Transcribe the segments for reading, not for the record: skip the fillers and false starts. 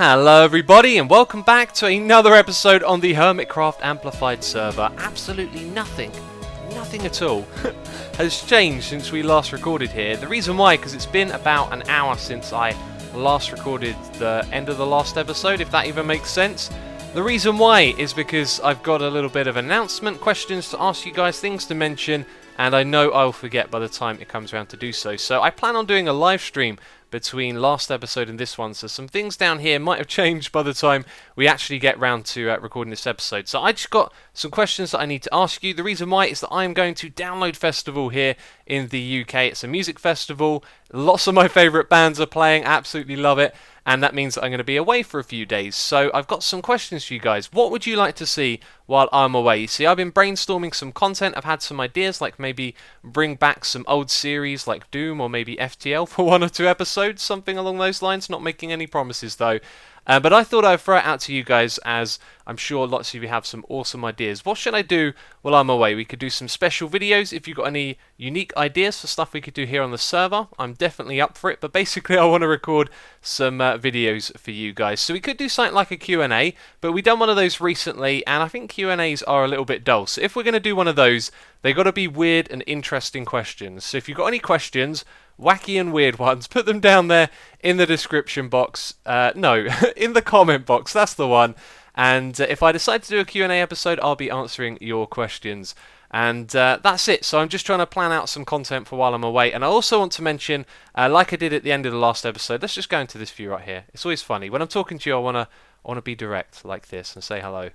Hello everybody and welcome back to another episode on the Hermitcraft Amplified server. Absolutely nothing at all has changed since we last recorded here. The reason why, because it's been about an hour since I last recorded the end of the last episode, if that even makes sense. The reason why is because I've got a little bit of announcement, questions to ask you guys, things to mention, and I know I'll forget by the time it comes around to do so. So I plan on doing a live stream between last episode and this one, so some things down here might have changed by the time we actually get round to recording this episode. So I just got some questions that I need to ask you. The reason why is that I am going to Download Festival here in the UK. It's a music festival. Lots of my favourite bands are playing. Absolutely love it. And that means that I'm going to be away for a few days. So I've got some questions for you guys. What would you like to see while I'm away? You see, I've been brainstorming some content. I've had some ideas, like maybe bring back some old series like Doom or maybe FTL for 1 or 2 episodes, something along those lines. Not making any promises though. But I thought I'd throw it out to you guys, as I'm sure lots of you have some awesome ideas. What should I do while I'm away? We could do some special videos. If you've got any unique ideas for stuff we could do here on the server, I'm definitely up for it. But basically I want to record some videos for you guys. So we could do something like a Q&A, but we've done one of those recently, and I think Q&As are a little bit dull. So if we're going to do one of those, they've got to be weird and interesting questions. So if you've got any questions, wacky and weird ones, put them down there in the description box. No, in the comment box, that's the one. And if I decide to do a Q&A episode, I'll be answering your questions. And that's it. So I'm just trying to plan out some content for while I'm away. And I also want to mention, like I did at the end of the last episode, let's just go into this view right here. It's always funny. When I'm talking to you, I want to be direct like this and say hello.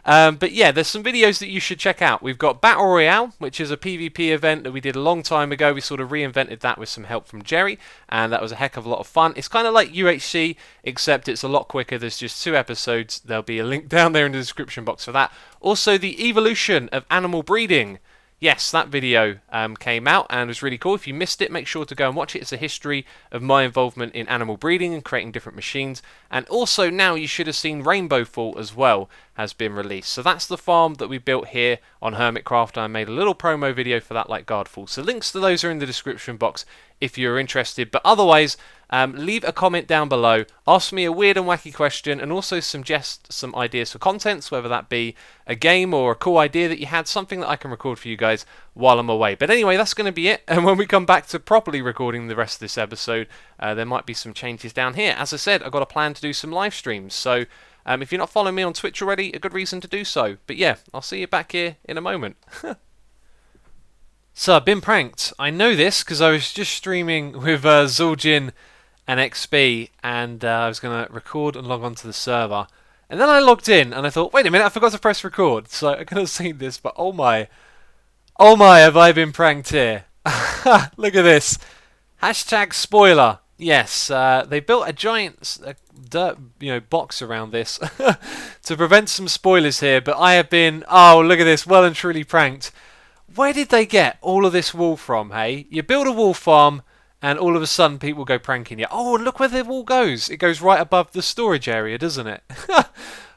But yeah, there's some videos that you should check out. We've got Battle Royale, which is a PvP event that we did a long time ago. We sort of reinvented that with some help from Jerry, and that was a heck of a lot of fun. It's kind of like UHC, except it's a lot quicker. There's just 2 episodes. There'll be a link down there in the description box for that. Also, the evolution of animal breeding. Yes, that video came out and was really cool. If you missed it, make sure to go and watch it. It's a history of my involvement in animal breeding and creating different machines. And also now you should have seen Rainbow Fall as well has been released. So that's the farm that we built here on Hermitcraft. I made a little promo video for that like Guardfall. So links to those are in the description box if you're interested. But otherwise, leave a comment down below. Ask me a weird and wacky question, and also suggest some ideas for contents, whether that be a game or a cool idea that you had, something that I can record for you guys while I'm away. But anyway, that's going to be it. And when we come back to properly recording the rest of this episode, there might be some changes down here. As I said, I've got a plan to do some live streams. So if you're not following me on Twitch already, a good reason to do so. But yeah, I'll see you back here in a moment. So I've been pranked. I know this because I was just streaming with Zul'jin and XP, and I was going to record and log on to the server. And then I logged in and I thought, wait a minute, I forgot to press record. So I could have seen this, but oh my, have I been pranked here. Look at this. Hashtag spoiler. Yes, they built a giant dirt, box around this to prevent some spoilers here, but I have been, oh, look at this, well and truly pranked. Where did they get all of this wool from, hey? You build a wool farm, and all of a sudden people go pranking you. Oh, and look where the wool goes. It goes right above the storage area, doesn't it?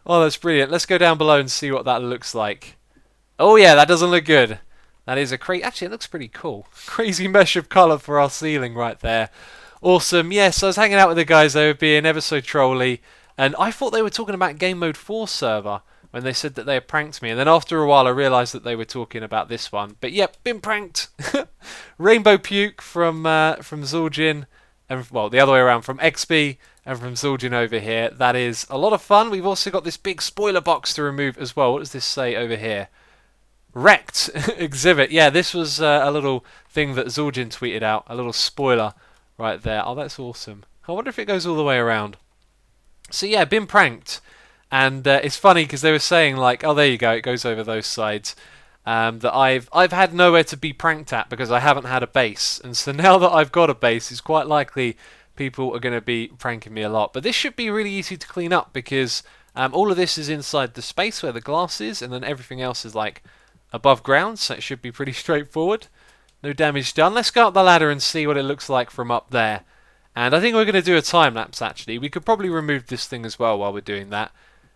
Oh, that's brilliant. Let's go down below and see what that looks like. Oh yeah, that doesn't look good. That is a actually, it looks pretty cool. Crazy mesh of colour for our ceiling right there. Awesome. Yes, I was hanging out with the guys. They were being ever so trolly, and I thought they were talking about Game Mode 4 server when they said that they had pranked me, and then after a while I realised that they were talking about this one. But yep, been pranked. Rainbow Puke from Zul'jin, and well, the other way around, from XP and from Zul'jin over here. That is a lot of fun. We've also got this big spoiler box to remove as well. What does this say over here? Wrecked exhibit. Yeah, this was a little thing that Zul'jin tweeted out, a little spoiler right there. Oh, that's awesome. I wonder if it goes all the way around. So yeah, been pranked. And it's funny because they were saying like, oh, there you go, it goes over those sides. That I've had nowhere to be pranked at because I haven't had a base, and so now that I've got a base, it's quite likely people are going to be pranking me a lot. But this should be really easy to clean up because all of this is inside the space where the glass is, and then everything else is like above ground, so it should be pretty straightforward. No damage done. Let's go up the ladder and see what it looks like from up there. And I think we're going to do a time lapse actually. We could probably remove this thing as well while we're doing that.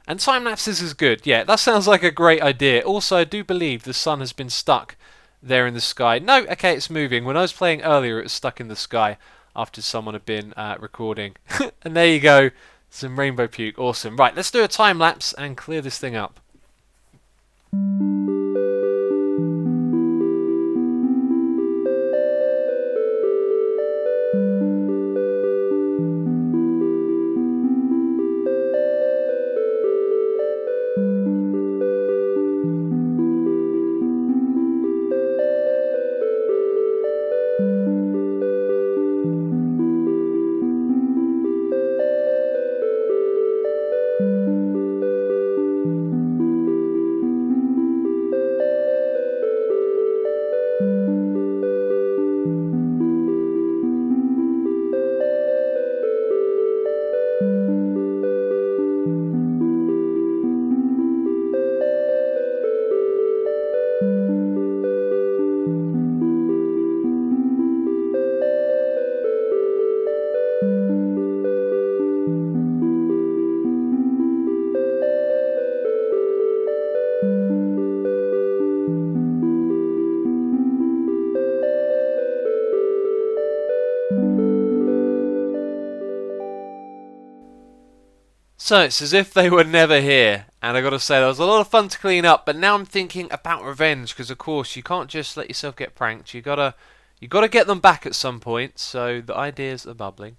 And time lapses is good. Yeah, that sounds like a great idea. Also, I do believe the sun has been stuck there in the sky. No, okay, it's moving. When I was playing earlier, it was stuck in the sky after someone had been recording. And there you go. Some rainbow puke. Awesome. Right, let's do a time lapse and clear this thing up. So it's as if they were never here, and I gotta say that was a lot of fun to clean up. But now I'm thinking about revenge, because of course you can't just let yourself get pranked. You gotta get them back at some point. So the ideas are bubbling.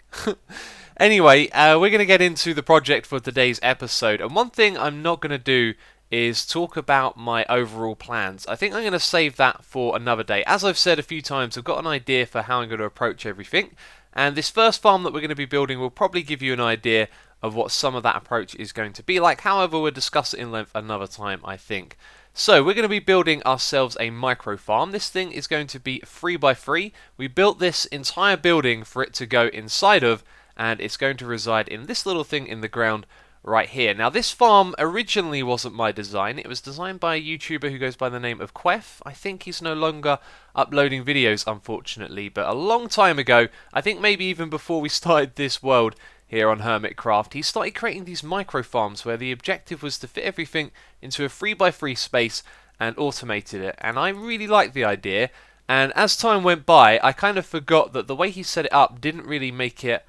Anyway, we're gonna get into the project for today's episode, and one thing I'm not gonna do is talk about my overall plans. I think I'm going to save that for another day. As I've said a few times, I've got an idea for how I'm going to approach everything, and this first farm that we're going to be building will probably give you an idea of what some of that approach is going to be like. However, we'll discuss it in length another time, I think. So we're going to be building ourselves a micro farm. This thing is going to be 3x3. We built this entire building for it to go inside of, and it's going to reside in this little thing in the ground right here. Now this farm originally wasn't my design. It was designed by a YouTuber who goes by the name of Qeth. I think he's no longer uploading videos, unfortunately, but a long time ago, I think maybe even before we started this world here on Hermitcraft, he started creating these micro farms where the objective was to fit everything into a 3x3 space and automated it. And I really liked the idea, and as time went by, I kind of forgot that the way he set it up didn't really make it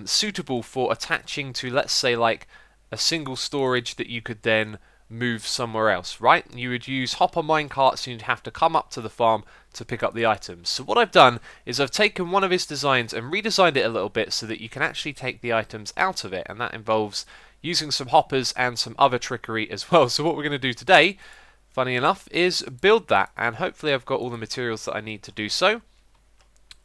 suitable for attaching to, let's say, like a single storage that you could then move somewhere else, right? You would use hopper minecarts and you'd have to come up to the farm to pick up the items. So what I've done is I've taken one of his designs and redesigned it a little bit so that you can actually take the items out of it, and that involves using some hoppers and some other trickery as well. So what we're going to do today, funny enough, is build that, and hopefully I've got all the materials that I need to do so.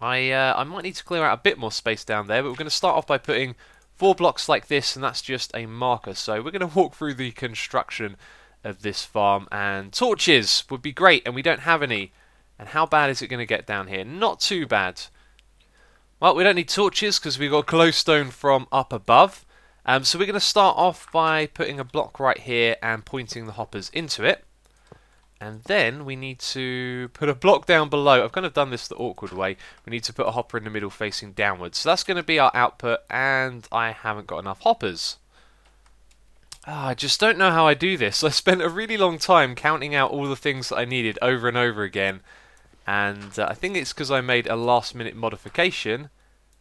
I might need to clear out a bit more space down there, but we're going to start off by putting 4 blocks like this, and that's just a marker. So we're going to walk through the construction of this farm, and torches would be great, and we don't have any. And how bad is it going to get down here? Not too bad. Well, we don't need torches because we've got glowstone from up above. So we're going to start off by putting a block right here and pointing the hoppers into it. And then we need to put a block down below. I've kind of done this the awkward way. We need to put a hopper in the middle facing downwards. So that's going to be our output, and I haven't got enough hoppers. I just don't know how I do this. I spent a really long time counting out all the things that I needed over and over again. And I think it's because I made a last minute modification.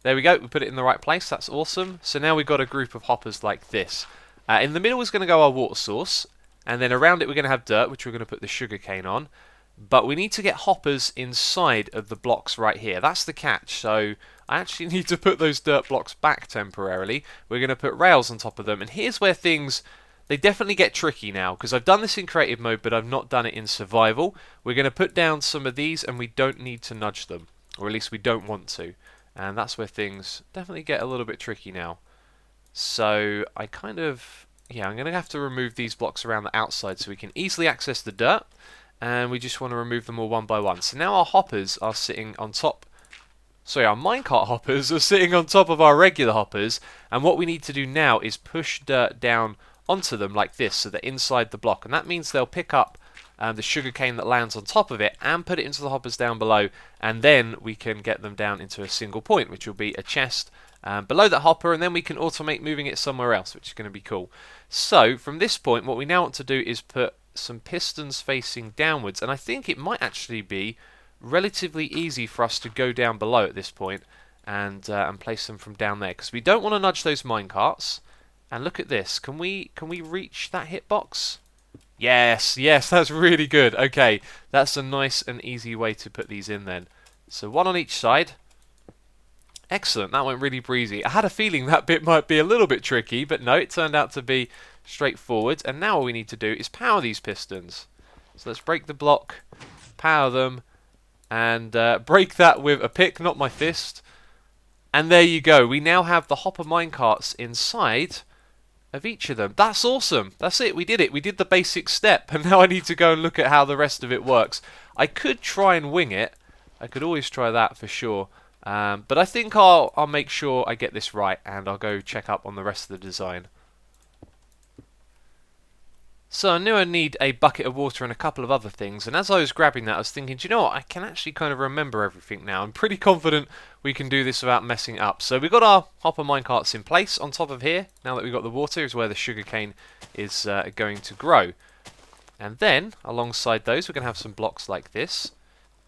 There we go, we put it in the right place. That's awesome. So now we've got a group of hoppers like this. In the middle is going to go our water source. And then around it we're going to have dirt, which we're going to put the sugarcane on. But we need to get hoppers inside of the blocks right here. That's the catch. So I actually need to put those dirt blocks back temporarily. We're going to put rails on top of them. And here's where things, they definitely get tricky now, because I've done this in creative mode, but I've not done it in survival. We're going to put down some of these, and we don't need to nudge them. Or at least we don't want to. And that's where things definitely get a little bit tricky now. So I kind of... yeah, I'm going to have to remove these blocks around the outside so we can easily access the dirt, and we just want to remove them all one by one. So now our hoppers are sitting on top, sorry, our minecart hoppers are sitting on top of our regular hoppers, and what we need to do now is push dirt down onto them like this so they're inside the block, and that means they'll pick up the sugarcane that lands on top of it and put it into the hoppers down below, and then we can get them down into a single point, which will be a chest below that hopper, and then we can automate moving it somewhere else, which is going to be cool. So from this point, what we now want to do is put some pistons facing downwards, and I think it might actually be relatively easy for us to go down below at this point and place them from down there, because we don't want to nudge those minecarts. And look at this. Can we reach that hitbox? Yes, yes, that's really good. Okay, that's a nice and easy way to put these in then. So one on each side. Excellent, that went really breezy. I had a feeling that bit might be a little bit tricky, but no, it turned out to be straightforward. And now all we need to do is power these pistons. So let's break the block, power them, and break that with a pick, not my fist. And there you go, we now have the hopper minecarts inside of each of them. That's awesome. That's it. We did it. We did the basic step, and now I need to go and look at how the rest of it works. I could try and wing it. I could always try that for sure. But I think I'll make sure I get this right, and I'll go check up on the rest of the design. So I knew I need a bucket of water and a couple of other things, and as I was grabbing that I was thinking, do you know what, I can actually kind of remember everything now. I'm pretty confident we can do this without messing up. So we've got our hopper minecarts in place. On top of here, now that we've got the water, is where the sugarcane is going to grow. And then, alongside those, we're going to have some blocks like this.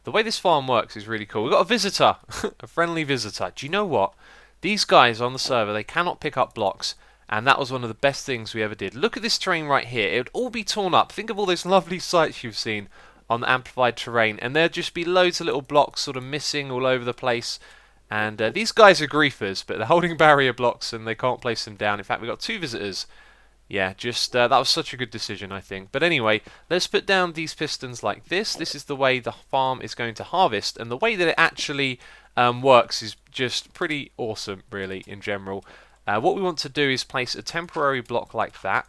The way this farm works is really cool. We've got a visitor, a friendly visitor. Do you know what? These guys on the server, they cannot pick up blocks. And that was one of the best things we ever did. Look at this terrain right here. It would all be torn up. Think of all those lovely sights you've seen on the amplified terrain. And there'd just be loads of little blocks sort of missing all over the place. And these guys are griefers, but they're holding barrier blocks and they can't place them down. In fact, we've got 2 visitors. Yeah, just that was such a good decision, I think. But anyway, let's put down these pistons like this. This is the way the farm is going to harvest. And the way that it actually works is just pretty awesome, really, in general. What we want to do is place a temporary block like that,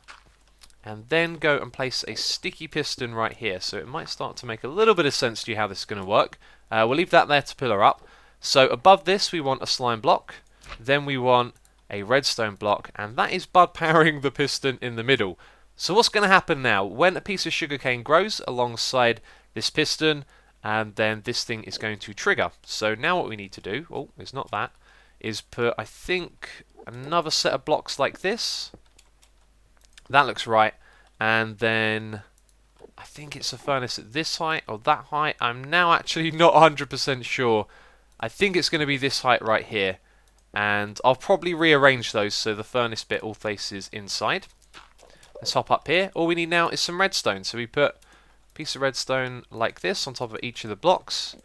and then go and place a sticky piston right here. So it might start to make a little bit of sense to you how this is going to work. We'll leave that there to pillar up. So above this we want a slime block, then we want a redstone block, and that is bud powering the piston in the middle. So what's going to happen now? When a piece of sugarcane grows alongside this piston, and then this thing is going to trigger. So now what we need to do, oh, it's not that, is put, I think, another set of blocks like this. That looks right. And then I think it's a furnace at this height or that height. I'm now actually not 100% sure. I think it's going to be this height right here. And I'll probably rearrange those so the furnace bit all faces inside. Let's hop up here. All we need now is some redstone. So we put a piece of redstone like this on top of each of the blocks.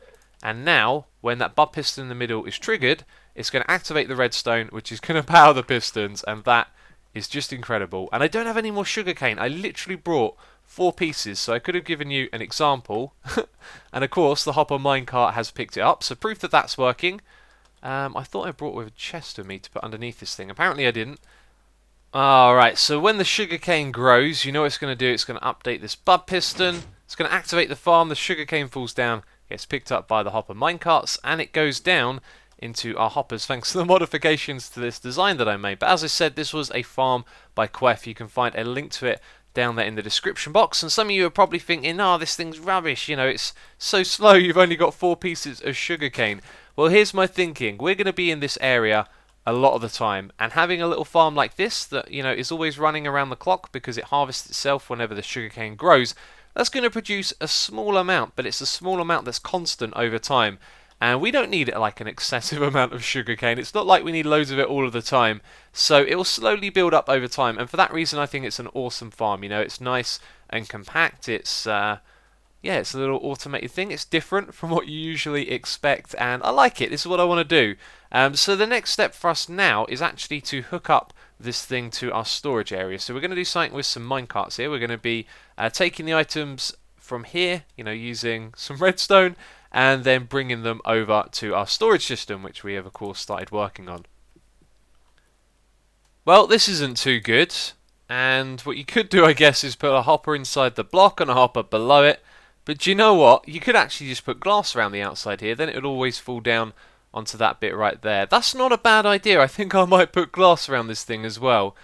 And now, when that bud piston in the middle is triggered, it's going to activate the redstone, which is going to power the pistons, and that is just incredible. And I don't have any more sugarcane. I literally brought 4 pieces, so I could have given you an example. And of course, the hopper minecart has picked it up, so proof that that's working. I thought I brought with a chest with me to put underneath this thing. Apparently I didn't. Alright, so when the sugarcane grows, you know what it's going to do. It's going to update this bud piston. It's going to activate the farm. The sugarcane falls down, gets picked up by the hopper minecarts, and it goes down into our hoppers thanks to the modifications to this design that I made. But as I said, this was a farm by Qeth. You can find a link to it down there in the description box. And some of you are probably thinking, oh, this thing's rubbish, you know, it's so slow, you've only got 4 pieces of sugarcane. Well, here's my thinking. We're going to be in this area a lot of the time, and having a little farm like this that, you know, is always running around the clock because it harvests itself whenever the sugarcane grows, that's going to produce a small amount, but it's a small amount that's constant over time. And we don't need like an excessive amount of sugarcane. It's not like we need loads of it all of the time. So it will slowly build up over time. And for that reason, I think it's an awesome farm. You know, it's nice and compact. It's yeah, it's a little automated thing. It's different from what you usually expect, and I like it. This is what I want to do. So the next step for us now is actually to hook up this thing to our storage area. So we're going to do something with some minecarts here. We're going to be taking the items from here, you know, using some redstone, and then bringing them over to our storage system, which we have of course started working on. Well, this isn't too good, and what you could do, I guess, is put a hopper inside the block and a hopper below it. But do you know what? You could actually just put glass around the outside here, then it would always fall down onto that bit right there. That's not a bad idea. I think I might put glass around this thing as well.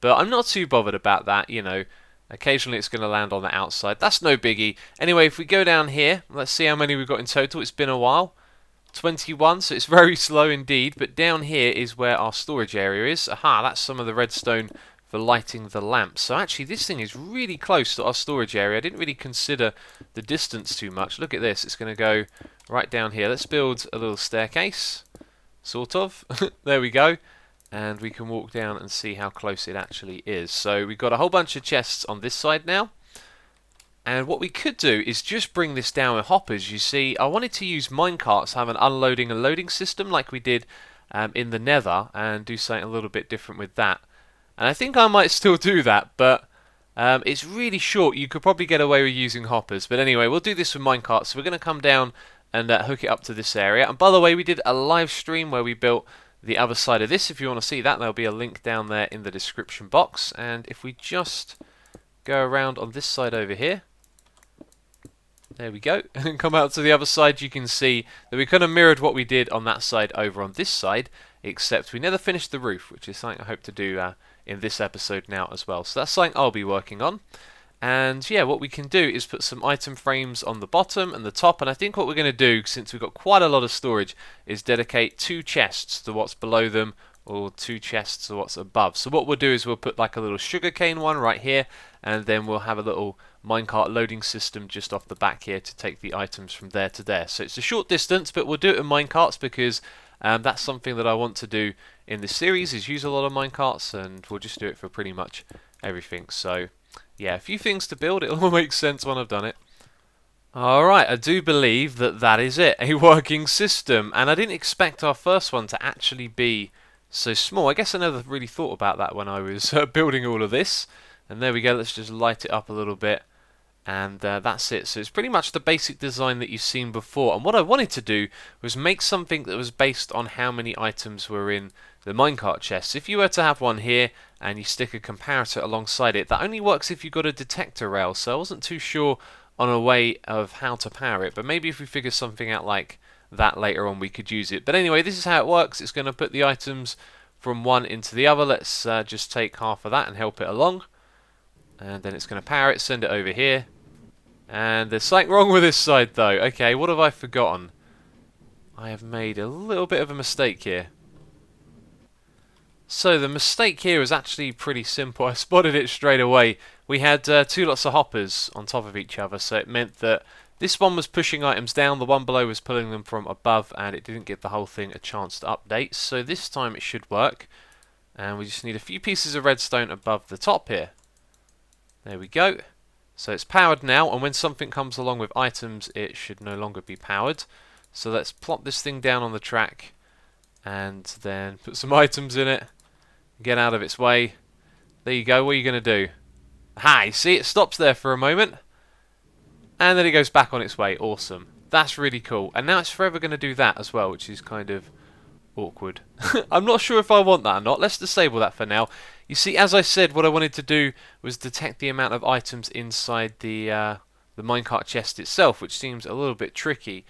But I'm not too bothered about that, you know. Occasionally it's going to land on the outside. That's no biggie. Anyway, if we go down here, let's see how many we've got in total. It's been a while. 21, so it's very slow indeed. But down here is where our storage area is. Aha, that's some of the redstone for lighting the lamps. So actually this thing is really close to our storage area. I didn't really consider the distance too much. Look at this. It's going to go right down here. Let's build a little staircase. Sort of. There we go. and we can walk down and see how close it actually is. So we've got a whole bunch of chests on this side now. And what we could do is just bring this down with hoppers. You see, I wanted to use minecarts, have an unloading and loading system like we did in the Nether, and do something a little bit different with that. And I think I might still do that, but it's really short. You could probably get away with using hoppers. But anyway, we'll do this with minecarts. So we're going to come down and hook it up to this area. And by the way, we did a live stream where we built the other side of this. If you want to see that, there'll be a link down there in the description box. And if we just go around on this side over here, there we go, and come out to the other side, you can see that we kind of mirrored what we did on that side over on this side, except we never finished the roof, which is something I hope to do in this episode now as well. So that's something I'll be working on. And yeah, what we can do is put some item frames on the bottom and the top, and I think what we're going to do, since we've got quite a lot of storage, is dedicate 2 chests to what's below them, or 2 chests to what's above. So what we'll do is we'll put like a little sugarcane one right here, and then we'll have a little minecart loading system just off the back here to take the items from there to there. So it's a short distance, but we'll do it in minecarts because that's something that I want to do in this series, is use a lot of minecarts, and we'll just do it for pretty much everything. So yeah, a few things to build. It'll all make sense when I've done it. Alright, I do believe that that is it, a working system, and I didn't expect our first one to actually be so small. I guess I never really thought about that when I was building all of this. And there we go, let's just light it up a little bit, and that's it. So it's pretty much the basic design that you've seen before, and what I wanted to do was make something that was based on how many items were in the minecart chests. If you were to have one here and you stick a comparator alongside it, that only works if you've got a detector rail, so I wasn't too sure on a way of how to power it, but maybe if we figure something out like that later on we could use it. But anyway, this is how it works. It's going to put the items from one into the other. Let's just take half of that and help it along, and then it's going to power it, send it over here. And there's something wrong with this side though. Okay, what have I forgotten? I have made a little bit of a mistake here. So the mistake here is actually pretty simple. I spotted it straight away. We had 2 lots of hoppers on top of each other, so it meant that this one was pushing items down, the one below was pulling them from above, and it didn't give the whole thing a chance to update. So this time it should work, and we just need a few pieces of redstone above the top here. There we go. So it's powered now, and when something comes along with items, it should no longer be powered. So let's plop this thing down on the track, and then put some items in it. Get out of its way. There you go. What are you going to do? Aha, you see, it stops there for a moment, and then it goes back on its way. Awesome. That's really cool. And now it's forever going to do that as well, which is kind of awkward. I'm not sure if I want that or not. Let's disable that for now. You see, as I said, what I wanted to do was detect the amount of items inside the minecart chest itself, which seems a little bit tricky.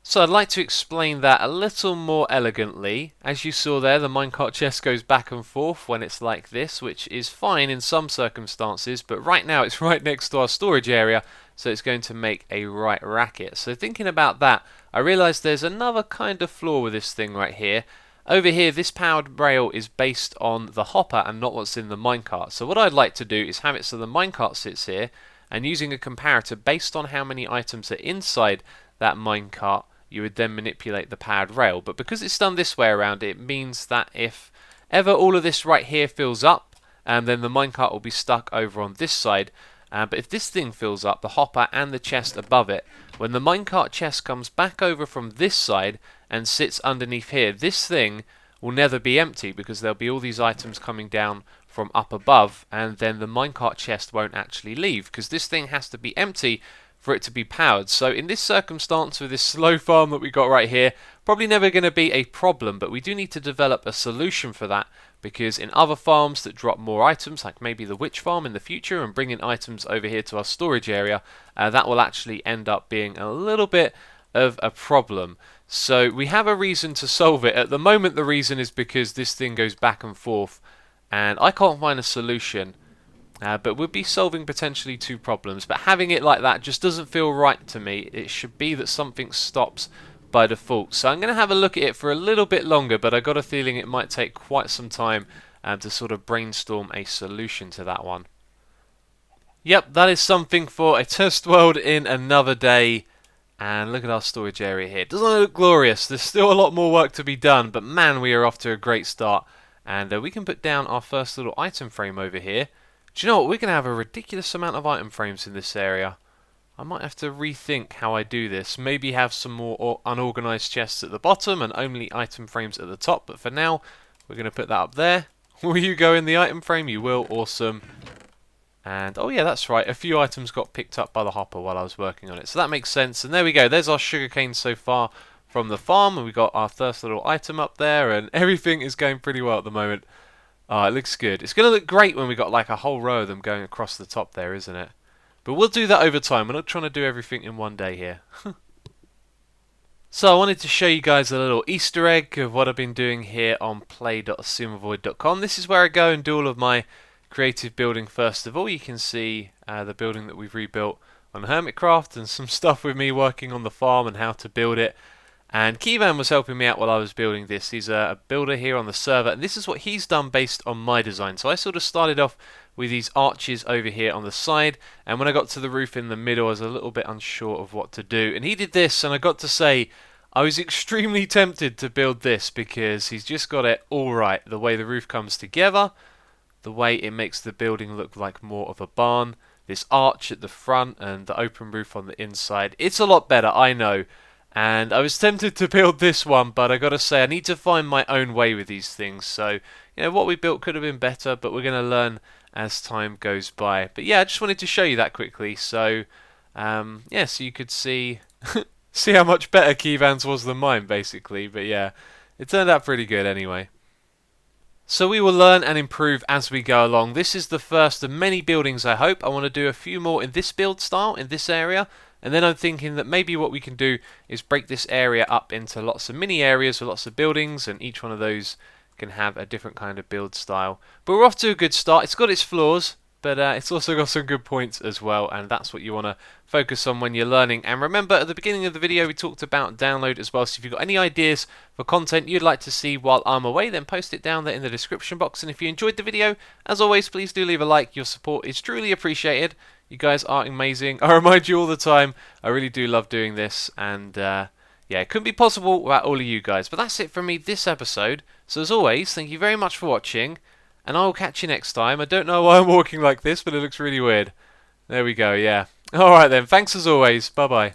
So I'd like to explain that a little more elegantly. As you saw there, the minecart chest goes back and forth when it's like this, which is fine in some circumstances, but right now it's right next to our storage area, so it's going to make a right racket. So thinking about that, I realised there's another kind of flaw with this thing right here. Over here, this powered rail is based on the hopper and not what's in the minecart. So what I'd like to do is have it so the minecart sits here, and using a comparator based on how many items are inside that minecart, you would then manipulate the powered rail. But because it's done this way around, it means that if ever all of this right here fills up, then the minecart will be stuck over on this side. But if this thing fills up, the hopper and the chest above it, when the minecart chest comes back over from this side and sits underneath here, this thing will never be empty because there'll be all these items coming down from up above, and then the minecart chest won't actually leave because this thing has to be empty for it to be powered. So in this circumstance with this slow farm that we got right here, probably never going to be a problem, but we do need to develop a solution for that, because in other farms that drop more items, like maybe the witch farm in the future and bringing items over here to our storage area, that will actually end up being a little bit of a problem. So we have a reason to solve it. At the moment the reason is because this thing goes back and forth and I can't find a solution. But we'll be solving potentially 2 problems, but having it like that just doesn't feel right to me. It should be that something stops by default. So I'm going to have a look at it for a little bit longer, but I got a feeling it might take quite some time to sort of brainstorm a solution to that one. Yep, that is something for a test world in another day. And look at our storage area here. Doesn't it look glorious? There's still a lot more work to be done, but man, we are off to a great start. And we can put down our first little item frame over here. Do you know what? We're going to have a ridiculous amount of item frames in this area. I might have to rethink how I do this. Maybe have some more unorganized chests at the bottom and only item frames at the top. But for now, we're going to put that up there. Will you go in the item frame? You will. Awesome. And, oh yeah, that's right, a few items got picked up by the hopper while I was working on it. So that makes sense. And there we go, there's our sugarcane so far from the farm. And we got our first little item up there, and everything is going pretty well at the moment. It looks good. It's going to look great when we got like a whole row of them going across the top there, isn't it? But we'll do that over time. We're not trying to do everything in one day here. So I wanted to show you guys a little Easter egg of what I've been doing here on play.xisumavoid.com. This is where I go and do all of my creative building first of all. You can see the building that we've rebuilt on Hermitcraft and some stuff with me working on the farm and how to build it. And Qeth was helping me out while I was building this. He's a builder here on the server, and this is what he's done based on my design. So I sort of started off with these arches over here on the side, and when I got to the roof in the middle I was a little bit unsure of what to do. And he did this, and I got to say I was extremely tempted to build this because he's just got it all right. The way the roof comes together, the way it makes the building look like more of a barn, this arch at the front and the open roof on the inside. It's a lot better, I know. And I was tempted to build this one, but I gotta say I need to find my own way with these things. So, you know, what we built could have been better, but we're going to learn as time goes by. But yeah, I just wanted to show you that quickly. So, yeah, so you could see see how much better Qeth's was than mine, basically. But yeah, it turned out pretty good anyway. So we will learn and improve as we go along. This is the first of many buildings, I hope. I want to do a few more in this build style, in this area. And then I'm thinking that maybe what we can do is break this area up into lots of mini areas with lots of buildings, and each one of those can have a different kind of build style. But we're off to a good start. It's got its flaws, but it's also got some good points as well, and that's what you want to focus on when you're learning. And remember, at the beginning of the video we talked about download as well, so if you've got any ideas for content you'd like to see while I'm away, then post it down there in the description box. And if you enjoyed the video, as always, please do leave a like. Your support is truly appreciated. You guys are amazing. I remind you all the time, I really do love doing this, and yeah, it couldn't be possible without all of you guys. But that's it from me this episode. So as always, thank you very much for watching, and I will catch you next time. I don't know why I'm walking like this, but it looks really weird. There we go, yeah. Alright then, thanks as always. Bye bye.